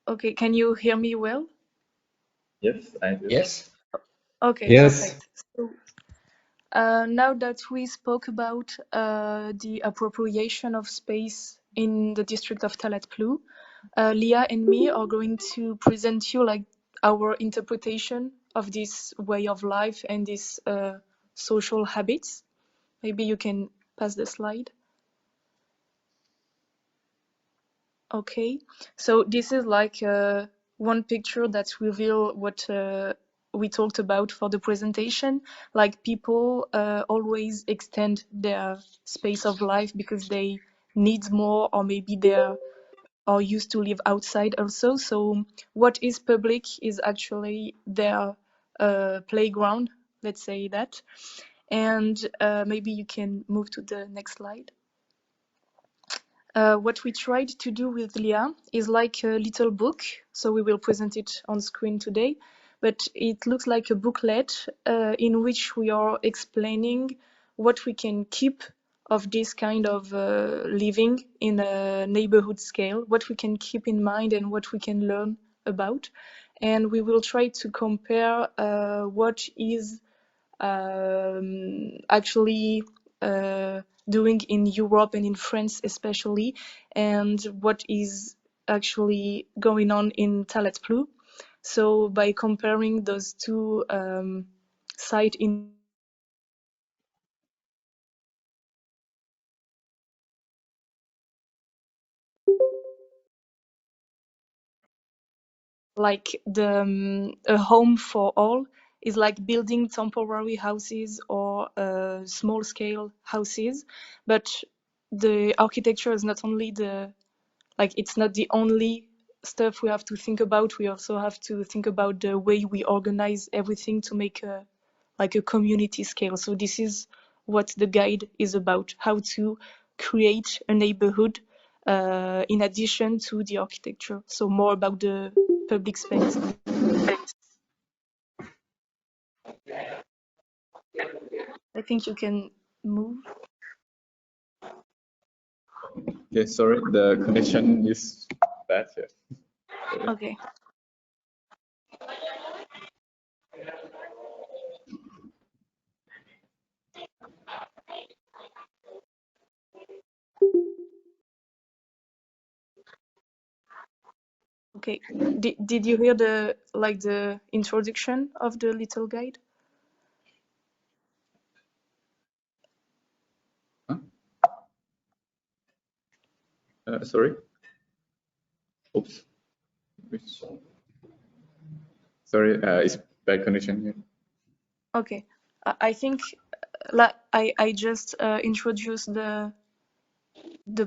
Okay, can you hear me well? Yes, I do. Yes. Okay, Yes. perfect. So, now that we spoke about the appropriation of space in the district of Talat Plu, Leah and me are going to present you like our interpretation of this way of life and these social habits. Maybe you can pass the slide. Okay, so this is like one picture that reveal what we talked about for the presentation. Like people always extend their space of life because they need more, or maybe they are used to live outside also. So what is public is actually their playground, let's say that. And maybe you can move to the next slide. What we tried to do with Leah is like a little book, so we will present it on screen today, but it looks like a booklet in which we are explaining what we can keep of this kind of living in a neighborhood scale, what we can keep in mind and what we can learn about. And we will try to compare what is actually doing in Europe and in France especially, and what is actually going on in Talat Plu. So by comparing those two sites in like a home for all is like building temporary houses or small scale houses, but the architecture is not only it's not the only stuff we have to think about. We also have to think about the way we organize everything to make a community scale. So this is what the guide is about: how to create a neighborhood in addition to the architecture. So more about the public space. I think you can move. Okay, sorry, the connection is bad here. Okay. Okay. Did you hear the introduction of the little guide? Huh? Sorry. Oops. Sorry, it's bad connection here. Okay. I think I just introduced the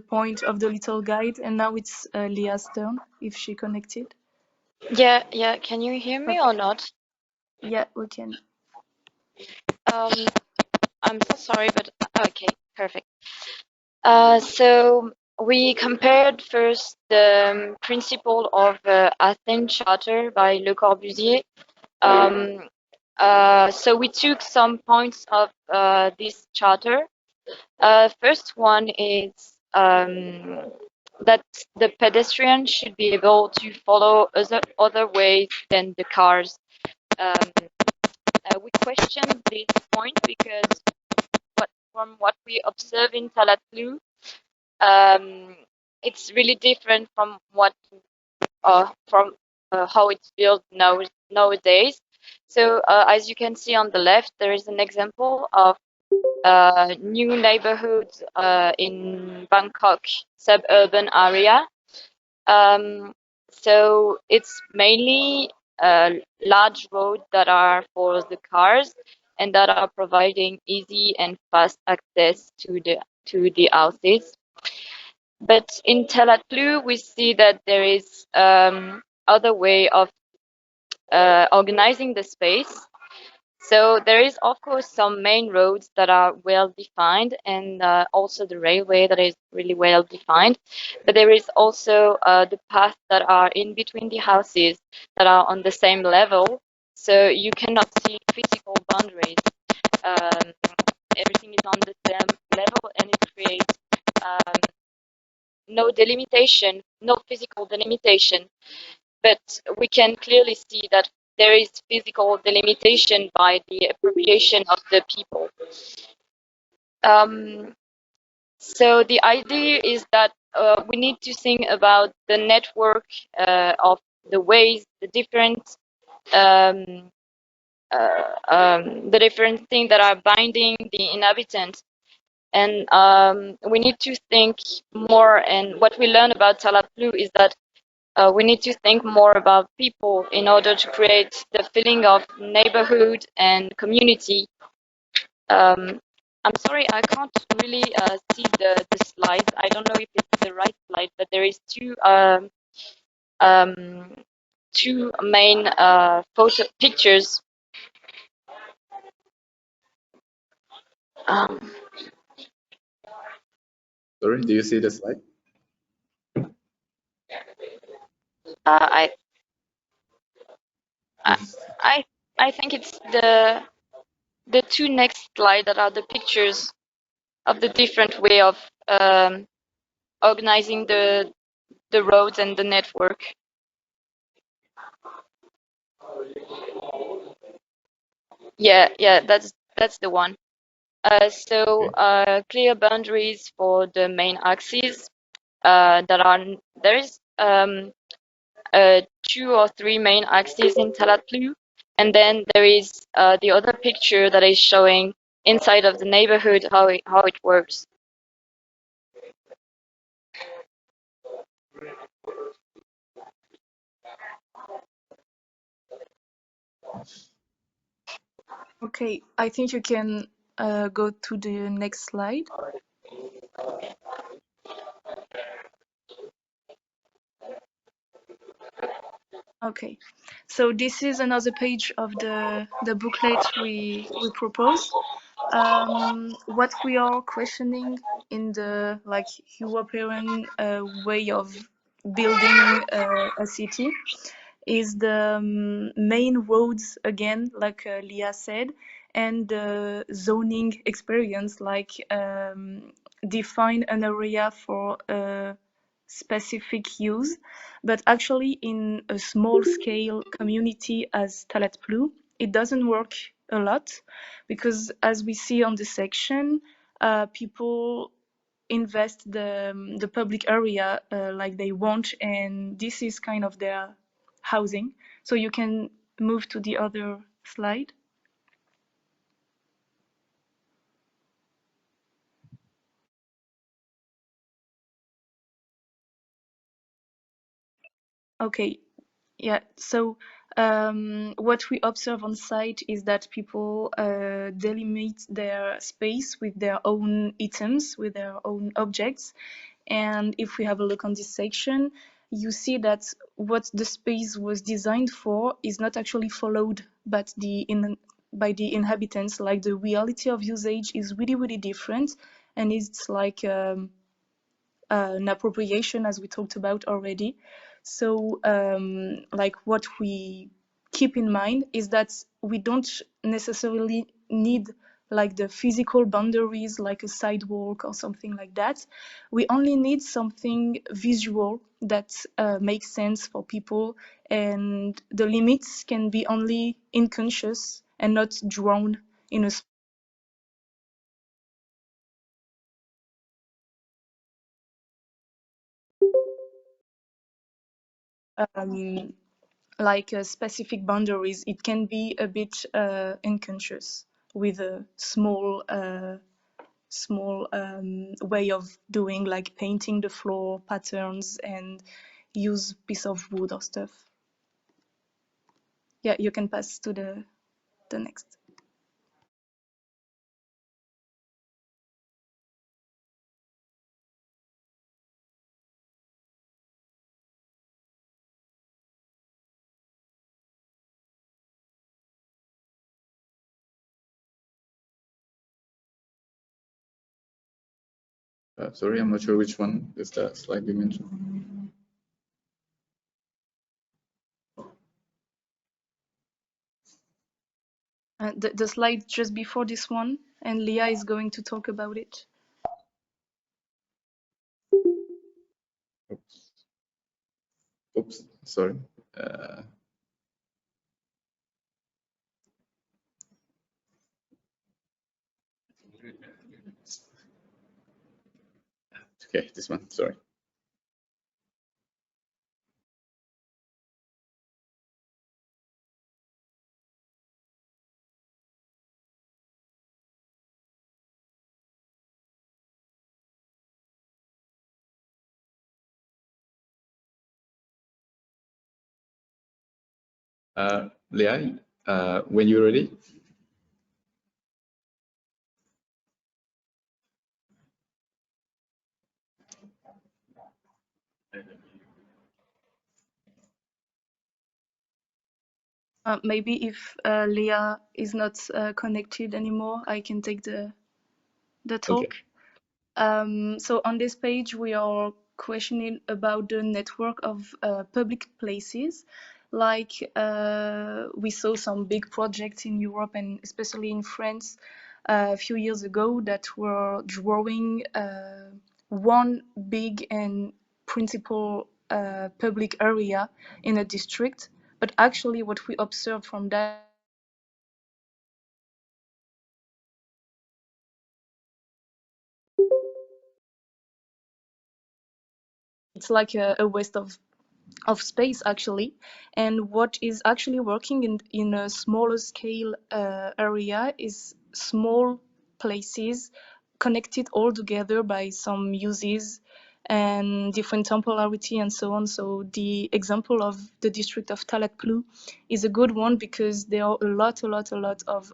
point of the little guide, and now it's Leah's turn if she connected. Yeah. Can you hear me or not? Yeah, we can. I'm so sorry, but okay, perfect. So we compared first the principle of Athens Charter by Le Corbusier. So we took some points of this charter. First one is that the pedestrian should be able to follow other ways than the cars. We question this point because from what we observe in Talat Plu, it's really different from how it's built nowadays. So as you can see on the left, there is an example of new neighborhoods in Bangkok suburban area. So it's mainly large roads that are for the cars and that are providing easy and fast access to the houses. But in Talat Plu, we see that there is other way of organizing the space. So there is, of course, some main roads that are well defined, and also the railway that is really well defined. But there is also the paths that are in between the houses that are on the same level. So you cannot see physical boundaries. Everything is on the same level, and it creates no delimitation, no physical delimitation. but we can clearly see that there is physical delimitation by the appropriation of the people. So the idea is that we need to think about the network of the ways, the different things that are binding the inhabitants. And we need to think more, and what we learn about TALAT is that we need to think more about people in order to create the feeling of neighborhood and community. I'm sorry, I can't really see the slides. I don't know if it's the right slide, but there is two main photo pictures. Sorry, do you see the slide? I Yes. I think it's the two next slide that are the pictures of the different way of organizing the roads and the network. Yeah, that's the one. So clear boundaries for the main axes. There is 2 or 3 main axes in TALAT, and then there is the other picture that is showing inside of the neighborhood how it works. Okay, I think you can go to the next slide. Okay, so this is another page of the booklet we propose. What we are questioning in the European way of building a city is the main roads again, like Leah said, and the zoning experience, like define an area for specific use, but actually in a small scale community as TALAT, it doesn't work a lot, because as we see on the section, people invest the public area like they want, and this is kind of their housing. So you can move to the other slide. Okay, yeah, so what we observe on site is that people delimit their space with their own items, with their own objects. And if we have a look on this section, you see that what the space was designed for is not actually followed by the inhabitants. Like the reality of usage is really, really different, and it's like an appropriation, as we talked about already. So like what we keep in mind is that we don't necessarily need like the physical boundaries, like a sidewalk or something like that. We only need something visual that makes sense for people, and the limits can be only unconscious and not drawn in a like specific boundaries. It can be a bit unconscious with a small way of doing, like painting the floor patterns and use piece of wood or stuff. Yeah, you can pass to the next. Sorry, I'm not sure which one is the slide you mentioned. The slide just before this one, and Leah is going to talk about it. Oops, sorry. Okay, this one, sorry. Leah, when you're ready. Maybe if Leah is not connected anymore, I can take the talk. Okay. So on this page, we are questioning about the network of public places. Like we saw some big projects in Europe and especially in France a few years ago that were drawing one big and principal public area in a district. But actually what we observed from that, it's like a waste of space actually. And what is actually working in a smaller scale area is small places connected all together by some uses and different temporality and so on. So the example of the district of TALAT is a good one because there are a lot of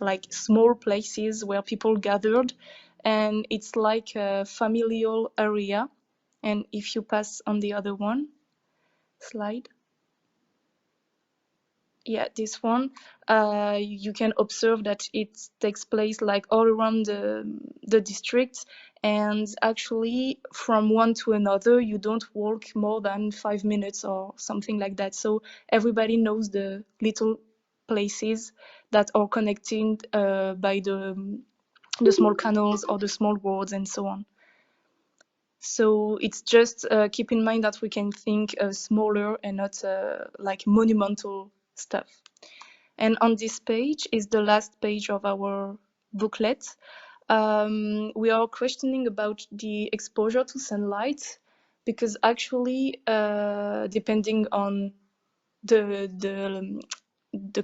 like small places where people gathered, and it's like a familial area. And if you pass on the other one slide, yeah, this one, you can observe that it takes place like all around the district, and actually from one to another you don't walk more than 5 minutes or something like that. So everybody knows the little places that are connected by the small canals or the small roads and so on. So it's just keep in mind that we can think smaller and not like monumental stuff. And on this page is the last page of our booklet. We are questioning about the exposure to sunlight, because actually, depending on the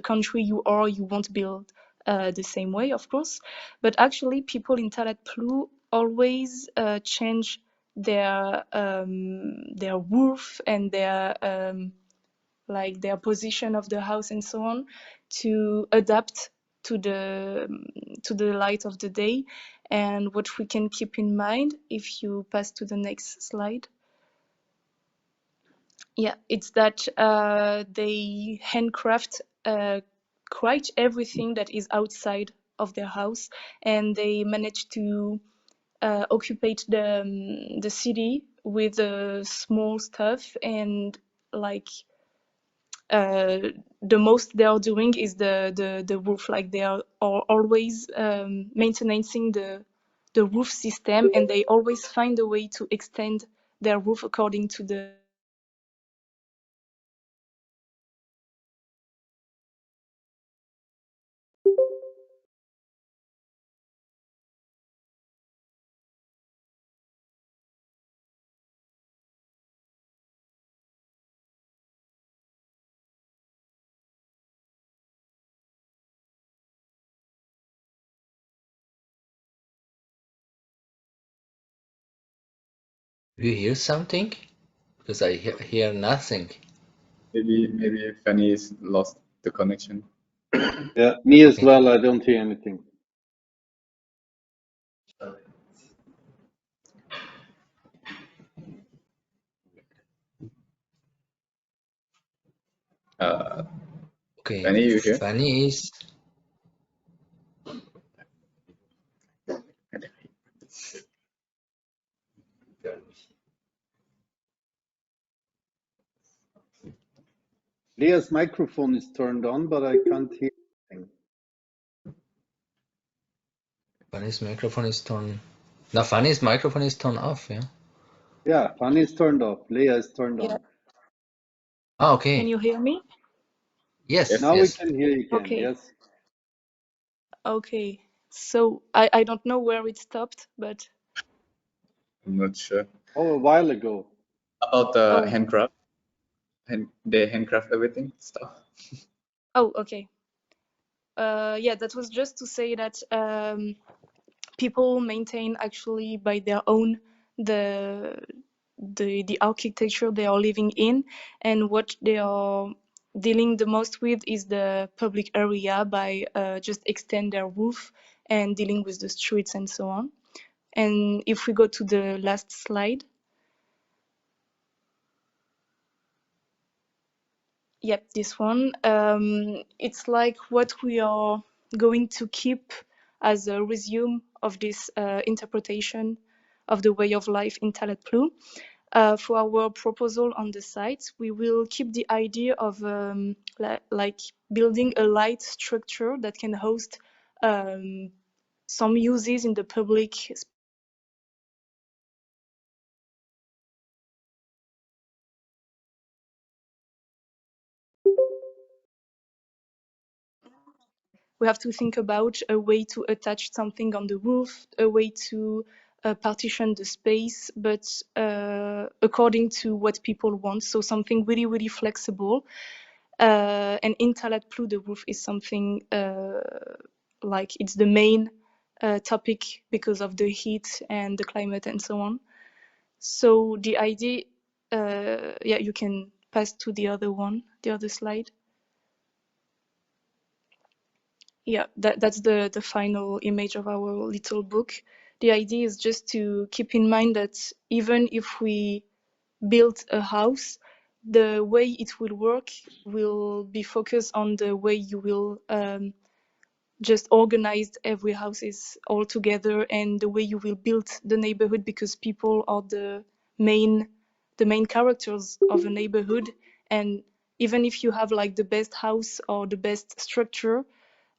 country you are, you won't build the same way, of course. But actually, people in Talat Plu always change their roof and their position of the house and so on to adapt to the light of the day. And what we can keep in mind, if you pass to the next slide, yeah, it's that they handcraft quite everything that is outside of their house, and they manage to occupy the city with small stuff. And like the most they are doing is the roof. Like they are always maintaining the roof system, and they always find a way to extend their roof according to the Do you hear something? Because I hear nothing. Maybe Fanny's lost the connection. Yeah, me as Okay. well. I don't hear anything. Okay. Fanny, you hear? Fanny is. Leah's microphone is turned on, but I can't hear anything. Fanny's microphone is turned. No, Fanny's microphone is turned off. Yeah. Yeah, Fanny is turned off. Leah is turned on. Ah, Can okay. you hear me? Yes, Now we yes. can hear you again, Okay. yes. Okay. So I don't know where it stopped, but I'm not sure. Oh, a while ago. About the oh handcraft, they handcraft everything stuff. oh okay. Yeah, that was just to say that people maintain actually by their own the architecture they are living in, and what they are dealing the most with is the public area by just extend their roof and dealing with the streets and so on. And if we go to the last slide, yep, this one, it's like what we are going to keep as a resume of this interpretation of the way of life in TALAT PHULU. For our proposal on the site, we will keep the idea of like building a light structure that can host some uses in the public. We have to think about a way to attach something on the roof, a way to partition the space, but according to what people want. So something really, really flexible. And in TALAT PHULU, the roof is something like it's the main topic because of the heat and the climate and so on. So the idea, yeah, you can pass to the other one, the other slide. Yeah, that's the final image of our little book. The idea is just to keep in mind that even if we build a house, the way it will work will be focused on the way you will just organize every house is all together, and the way you will build the neighborhood, because people are the main characters of a neighborhood. And even if you have like the best house or the best structure,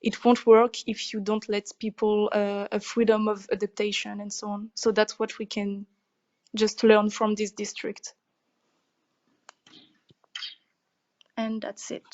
it won't work if you don't let people a freedom of adaptation and so on. So that's what we can just learn from this district. And that's it.